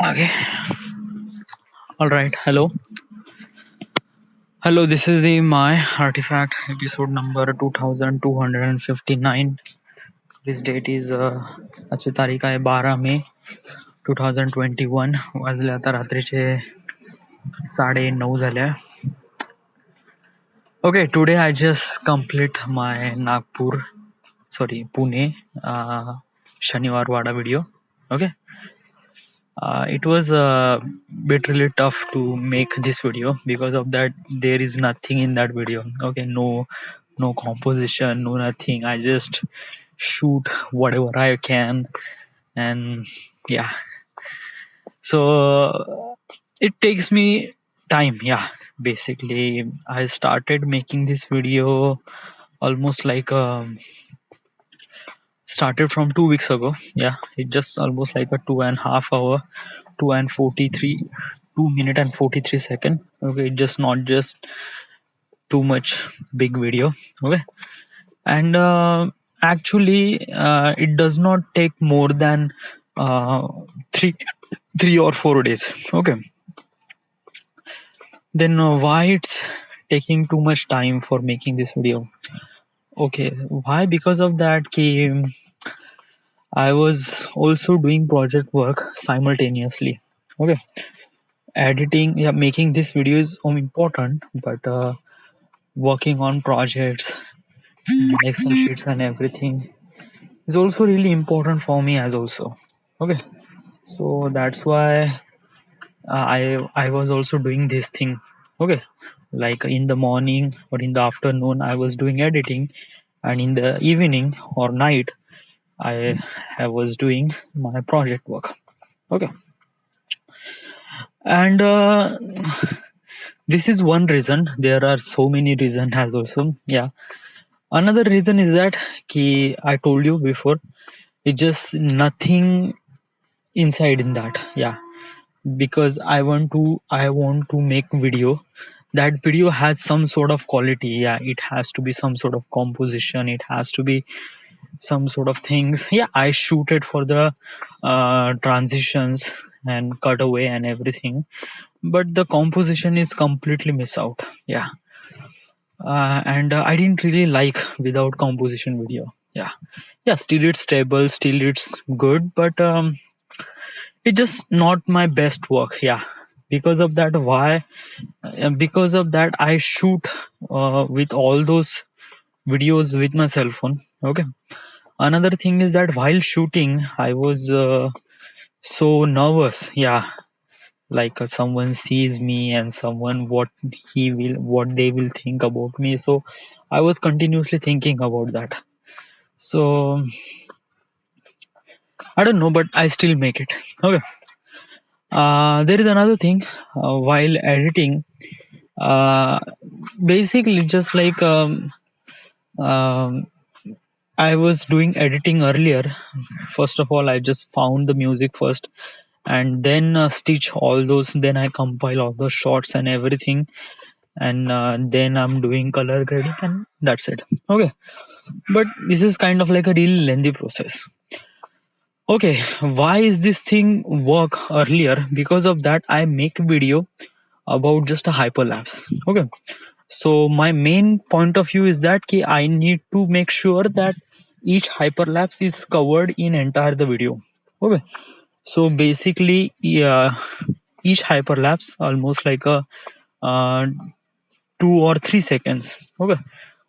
Okay. All right. Hello. Hello. This is the My Artifact episode number 2259. This date is आजची तारीख आहे 12 मे 2021. वाजले आता रात्रीचे 9:30 झाले. Okay. Today I just complete my Pune Shaniwar Vada video. Okay. It was a bit really tough to make this video because of that there is nothing in that video. Okay, no composition, no nothing. I just shoot whatever I can, and yeah. So it takes me time. Yeah, basically I started making this video almost like started from 2 weeks ago. Yeah, it just almost like a 2.5 hour, 2 minute and 43 second. Okay, just not just too much big video. Okay, and actually it does not take more than uh, three 3 or 4 days. Okay, then why it's taking too much time for making this video? Okay, why? Because of that I was also doing project work simultaneously. Okay, editing, yeah, making this video is important, but working on projects, Excel sheets, and everything is also really important for me as also. Okay, so that's why I was also doing this thing. Okay, like in the morning or in the afternoon, I was doing editing, and in the evening or night, I was doing my project work. Okay, and this is one reason. There are so many reasons as also. Yeah, another reason is that I told you before, it's just nothing inside in that. Yeah, because I want to make video. That video has some sort of quality. Yeah, it has to be some sort of composition. It has to be some sort of things. Yeah, I shoot it for the transitions and cutaway and everything, but the composition is completely miss out. Yeah, and I didn't really like without composition video. Yeah, still it's stable, still it's good, but it's just not my best work. Yeah, because of that, why? Because of that, I shoot with all those videos with my cell phone. Okay, another thing is that while shooting I was so nervous. Yeah, like someone sees me and someone what they will think about me, so I was continuously thinking about that. So I don't know, but I still make it. Okay, there is another thing. While editing, uh, basically just like um, I was doing editing earlier. First of all, I just found the music first, and then stitch all those. Then I compile all those shots and everything, and then I'm doing color grading, and that's it. Okay, but this is kind of like a really lengthy process. Okay, why is this thing work earlier? Because of that, I make video about just a hyperlapse. Okay, so my main point of view is that I need to make sure that each hyperlapse is covered in entire the video. Okay, so basically, each hyperlapse almost like a uh, 2 or 3 seconds. Okay,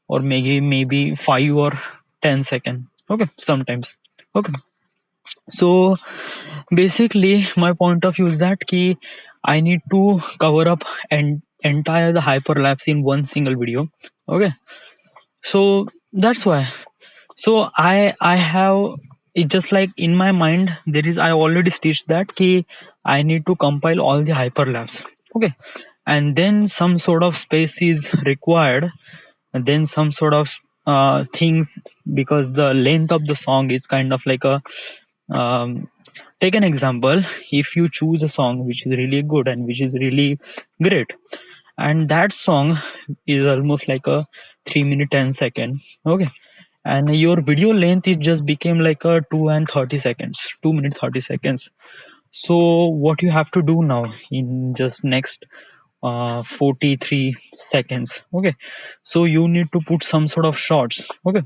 or maybe 5 or 10 seconds. Okay, sometimes. Okay, so basically my point of view is that I need to cover up and entire the hyperlapse in one single video. Okay, so that's why. So I have it, just like in my mind there is, I already stitched that I need to compile all the hyperlapse. Okay, and then some sort of space is required, and then some sort of things, because the length of the song is kind of like a take an example. If you choose a song which is really good and which is really great, and that song is almost like a 3 minute 10 second. Okay, and your video length is just became like a 2 and 30 seconds, 2 minute 30 seconds. So what you have to do now in just next 43 seconds, okay, so you need to put some sort of shots, okay,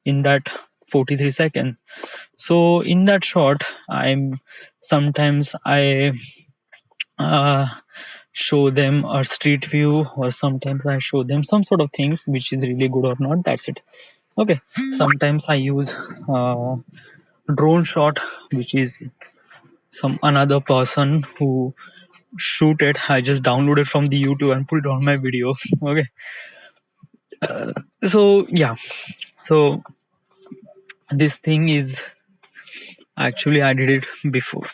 in that 43 seconds. So in that shot, I uh, show them a street view, or sometimes I show them some sort of things which is really good or not, that's it, okay. Sometimes I use drone shot, which is some another person who shoot it. I just download it from the YouTube and put it on my video. Okay. So yeah. So this thing is actually I did it before.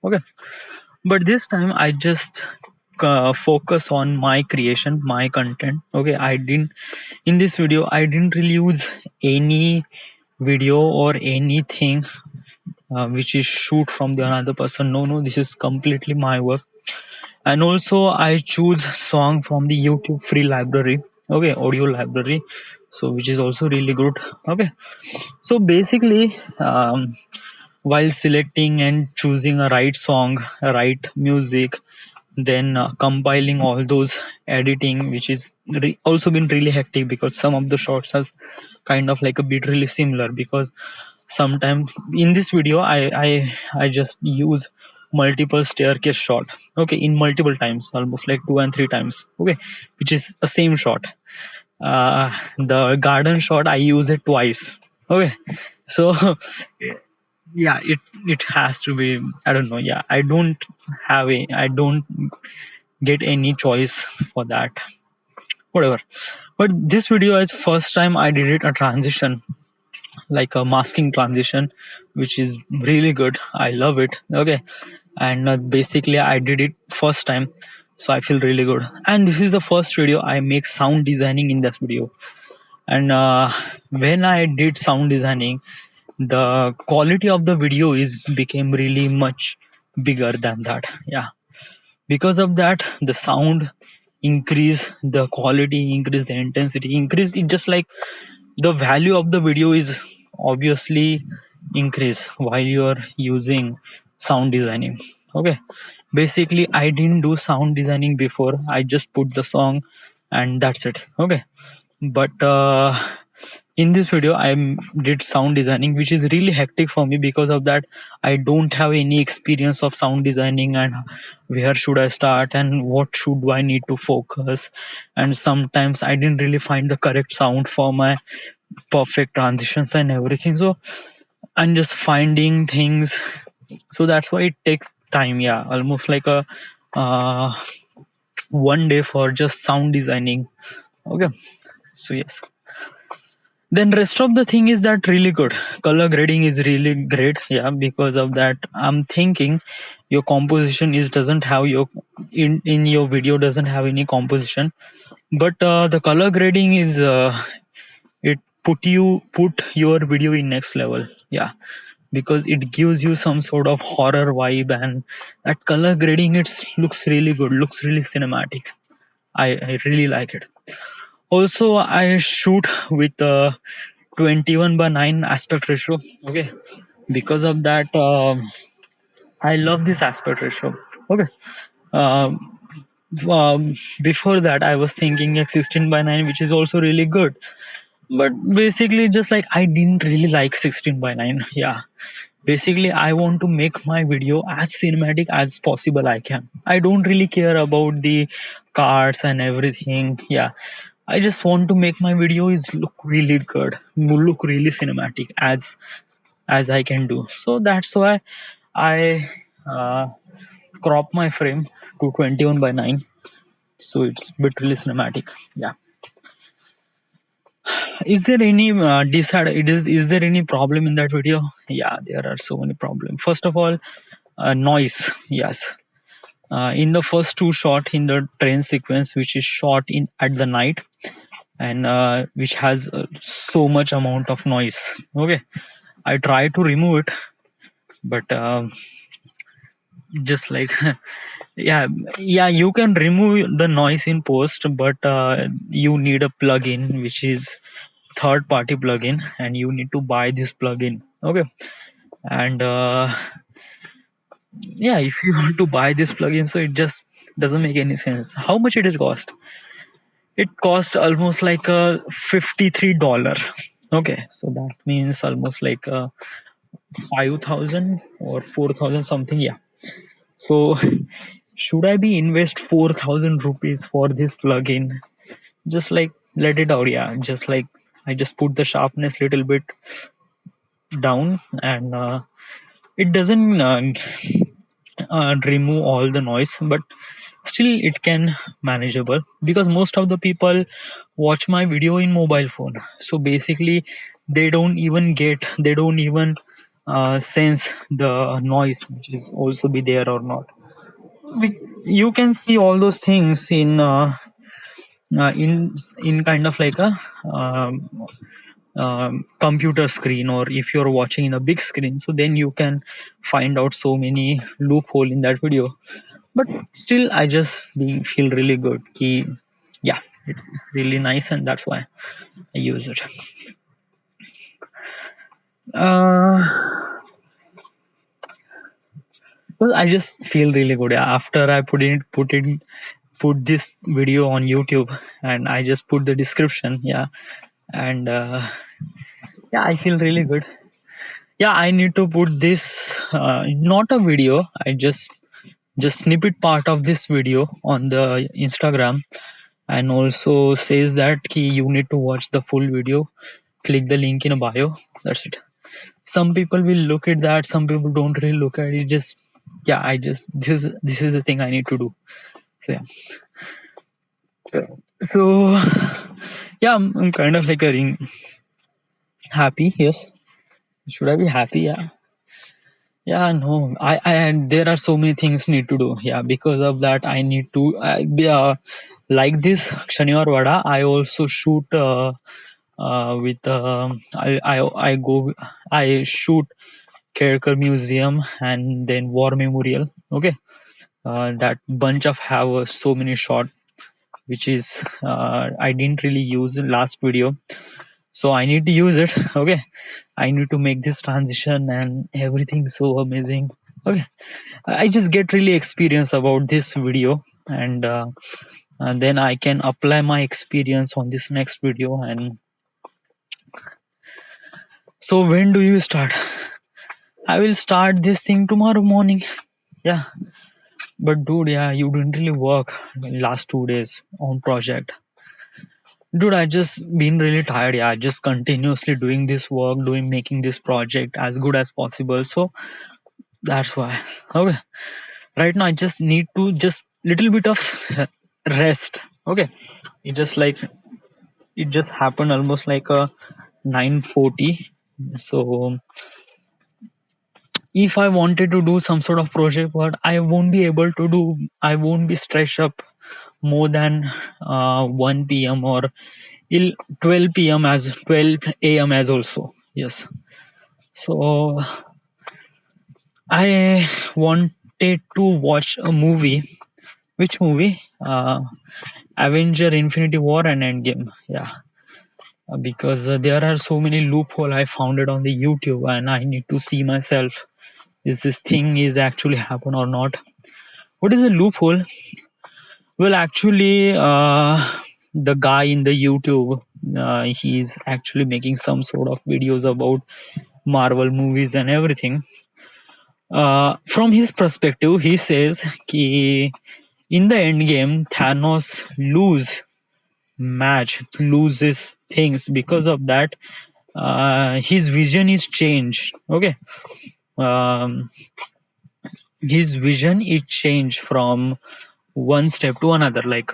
Okay. But this time I just focus on my creation, my content. Okay. I didn't in this video. I didn't really use any video or anything which is shoot from the another person. No. This is completely my work. And also I choose song from the YouTube free library, okay, audio library, so which is also really good, okay. So basically while selecting and choosing a right song, a right music, then compiling all those editing, which is also been really hectic, because some of the shots has kind of like a bit really similar, because sometimes in this video I just use multiple staircase shot, okay, in multiple times, almost like 2 and 3 times, okay, which is the same shot. The garden shot I use it twice, okay. So yeah, it has to be, I don't know, yeah, I don't get any choice for that, whatever. But this video is first time I did it a transition, like a masking transition, which is really good, I love it, okay. And basically I did it first time, so I feel really good. And this is the first video I make sound designing in this video. And when I did sound designing, the quality of the video is became really much bigger than that, yeah. Because of that, the sound increase, the quality increase, the intensity increase, it just like the value of the video is obviously increase while you're using sound designing, okay. Basically I didn't do sound designing before, I just put the song and that's it, okay. But in this video did sound designing, which is really hectic for me. Because of that, I don't have any experience of sound designing, and where should I start and what should I need to focus. And sometimes I didn't really find the correct sound for my perfect transitions and everything, so I'm just finding things. So that's why it takes time, yeah, almost like a uh, 1 day for just sound designing, okay. So yes, then rest of the thing is that really good, color grading is really great, yeah. Because of that, I'm thinking your composition is doesn't have your in your video doesn't have any composition, but the color grading is it put your video in next level, yeah. Because it gives you some sort of horror vibe, and that color grading, it looks really good, looks really cinematic. I really like it. Also I shoot with 21 by 9 aspect ratio, okay. Because of that, I love this aspect ratio, okay. um, Before that I was thinking like 16 by 9, which is also really good. But basically just like I didn't really like 16 by 9, yeah. Basically I want to make my video as cinematic as possible I can. I don't really care about the cards and everything, yeah. I just want to make my videos look really good, look really cinematic as I can do. So that's why I crop my frame to 21 by 9, so it's bit really cinematic, yeah. Is there any is there any problem in that video? Yeah, there are so many problems. First of all, noise, yes. In the first two shot in the train sequence, which is shot in at the night, and which has so much amount of noise, okay. I try to remove it, but just like yeah, you can remove the noise in post, but you need a plugin which is third party plugin, and you need to buy this plugin, okay. And yeah, if you want to buy this plugin, so it just doesn't make any sense. How much it is cost? It cost almost like a $53. Okay, so that means almost like 5,000 or 4,000 something. Yeah. So should I be invest 4,000 rupees for this plugin? Just like let it out. Yeah. Just like I just put the sharpness little bit down, and it doesn't remove all the noise, but still it can manageable, because most of the people watch my video in mobile phone. So basically they don't even sense the noise which is also be there or not. You can see all those things in kind of like a computer screen, or if you're watching in a big screen, so then you can find out so many loophole in that video. But still I just feel really good yeah, it's really nice, and that's why I use it. uh well, I just feel really good, yeah, after I put this video on YouTube, and I just put the description, yeah, and yeah, I feel really good. Yeah, I need to put this, not a video, I just snippet part of this video on the Instagram, and also says that you need to watch the full video, click the link in a bio. That's it. Some people will look at that, some people don't really look at it. Just yeah, I just this is the thing I need to do. So yeah. So yeah, I'm kind of like a ring happy. Yes, should I be happy? Yeah. Yeah, no, and there are so many things need to do. Yeah, because of that, I need to like this Shaniwar Vada. I also shoot with I shoot Kerkar Museum and then War Memorial. Okay, that bunch of have so many shot, which is I didn't really use in last video, so I need to use it. Okay, I need to make this transition and everything so amazing. Okay, I just get really experience about this video, and then I can apply my experience on this next video. And so when do you start? I will start this thing tomorrow morning. Yeah, but dude, yeah, you didn't really work last 2 days on project. Dude, I just been really tired. Yeah, just continuously doing this work, making this project as good as possible. So that's why. Okay, right now I just need to just little bit of rest. Okay, it just like it just happened almost like a 9:40. So if I wanted to do some sort of project, but I won't be able to do, I won't be stretched up more than 1 p.m. or 12 p.m. as 12 a.m. as also. Yes. So I wanted to watch a movie. Which movie? Avenger Infinity War and Endgame. Yeah. Because there are so many loophole I found it on the YouTube, and I need to see myself, is this thing is actually happen or not. What is the loophole? Well, actually, the guy in the YouTube, he's actually making some sort of videos about Marvel movies and everything. From his perspective, he says ki in the end game, Thanos loses things. Because of that, his vision is changed. Okay, um, his vision is changed from one step to another. Like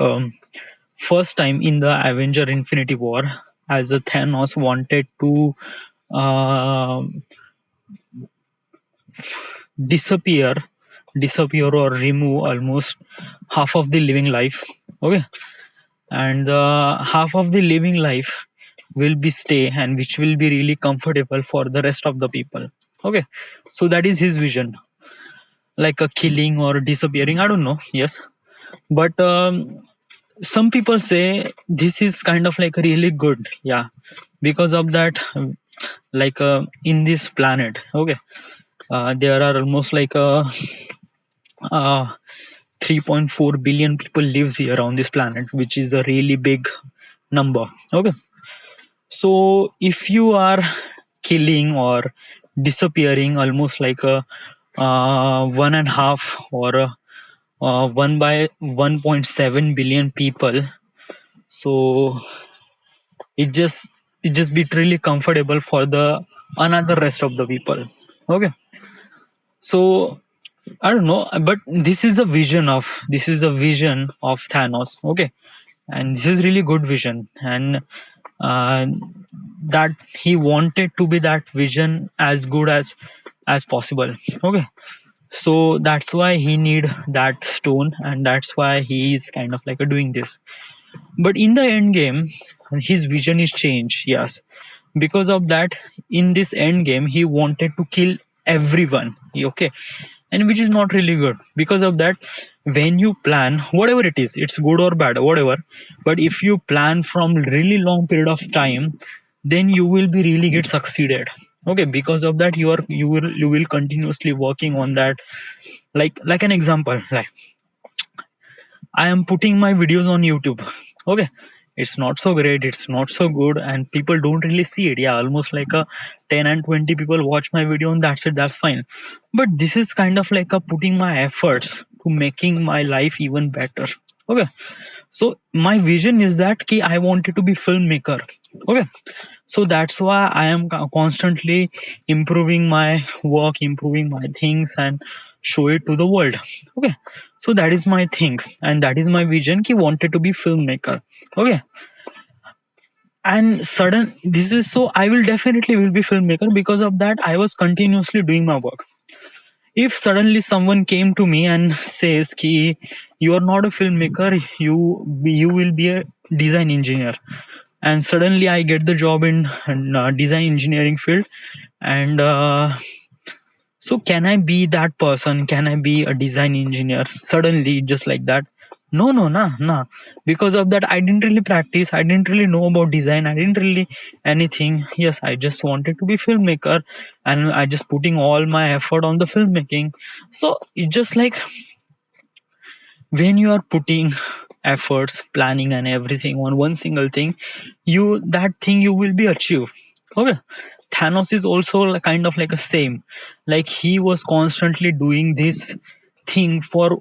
first time in the Avenger Infinity War, as a Thanos wanted to uh, disappear or remove almost half of the living life. Okay, and half of the living life will be stay, and which will be really comfortable for the rest of the people. Okay, so that is his vision, like a killing or disappearing, I don't know. Yes, but some people say this is kind of like really good. Yeah, because of that, like in this planet. Okay, There are almost like 3.4 billion people lives here on this planet, which is a really big number. Okay, so if you are killing or disappearing almost like a one and a half or 1 by 1.7 billion people, so it just it just be really comfortable for the another rest of the people. Okay, so I don't know, but this is a vision of Thanos. Okay, and this is really good vision, and uh, that he wanted to be that vision as good as possible. Okay, so that's why he need that stone, and that's why he is kind of like doing this. But in the end game, his vision is changed. Yes, because of that, in this end game, he wanted to kill everyone. Okay, and which is not really good. Because of that, when you plan whatever it is, it's good or bad, whatever. But if you plan from really long period of time, then you will be really get succeeded. Okay, because of that, you will continuously working on that. Like an example, like I am putting my videos on YouTube. Okay. It's not so great, it's not so good, and people don't really see it. Yeah, almost like a 10 and 20 people watch my video, and that's it, that's fine. But this is kind of like a putting my efforts to making my life even better. Okay. So my vision is that ki I wanted to be filmmaker. Okay. So that's why I am constantly improving my work, improving my things, and show it to the world. Okay, so that is my thing, and that is my vision. Ki wanted to be filmmaker. Okay, and sudden this is so I will definitely will be filmmaker. Because of that, I was continuously doing my work. If suddenly someone came to me and says ki you are not a filmmaker, you will be a design engineer, and suddenly I get the job in design engineering field, and so can I be that person? Can I be a design engineer suddenly just like that? No, no, nah. Because of that, I didn't really practice. I didn't really know about design. I didn't really anything. Yes, I just wanted to be filmmaker, and I just putting all my effort on the filmmaking. So it's just like when you are putting efforts, planning, and everything on one single thing, that thing you will be achieved. Okay. Thanos is also kind of like a same, like he was constantly doing this thing for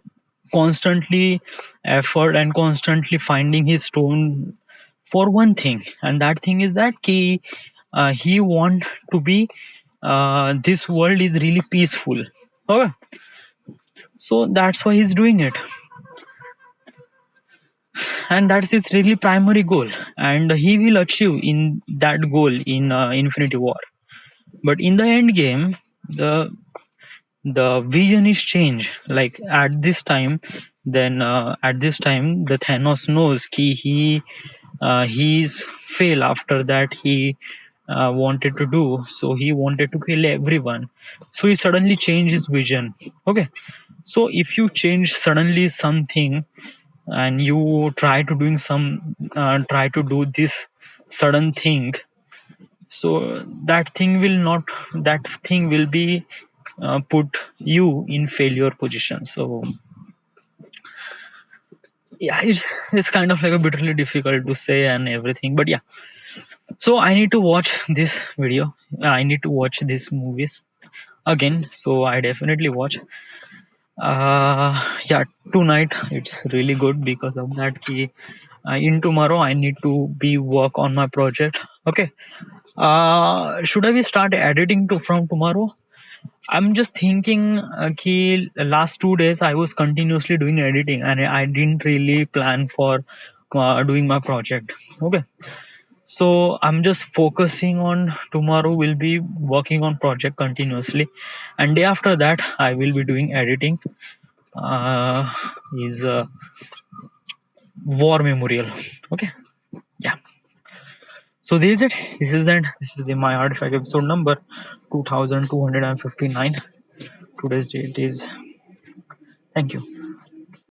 constantly effort and constantly finding his stone for one thing, and that thing is that he want to be this world is really peaceful. Okay, so that's why he's doing it, and that's his really primary goal, and he will achieve in that goal in Infinity War. But in the end game, the vision is changed. Like at this time, then at this time, the Thanos knows he's fail. After that, he wanted to do so. He wanted to kill everyone. So he suddenly changed his vision. Okay. So if you change suddenly something, and you try to doing try to do this sudden thing, so that thing will be put you in failure position. So yeah, it's kind of like a bit really difficult to say and everything, but yeah. So I need to watch this video. I need to watch these movies again. So I definitely watch. Yeah, tonight it's really good because of that. In tomorrow I need to be work on my project. Okay. Should I be start editing from tomorrow? I'm just thinking last 2 days I was continuously doing editing, and I didn't really plan for doing my project. Okay. So I'm just focusing on tomorrow will be working on project continuously, and day after that I will be doing editing. Is war memorial. Okay. Yeah. So this is it. This is it. This is my artifact episode number 2259. Today's date is. Thank you.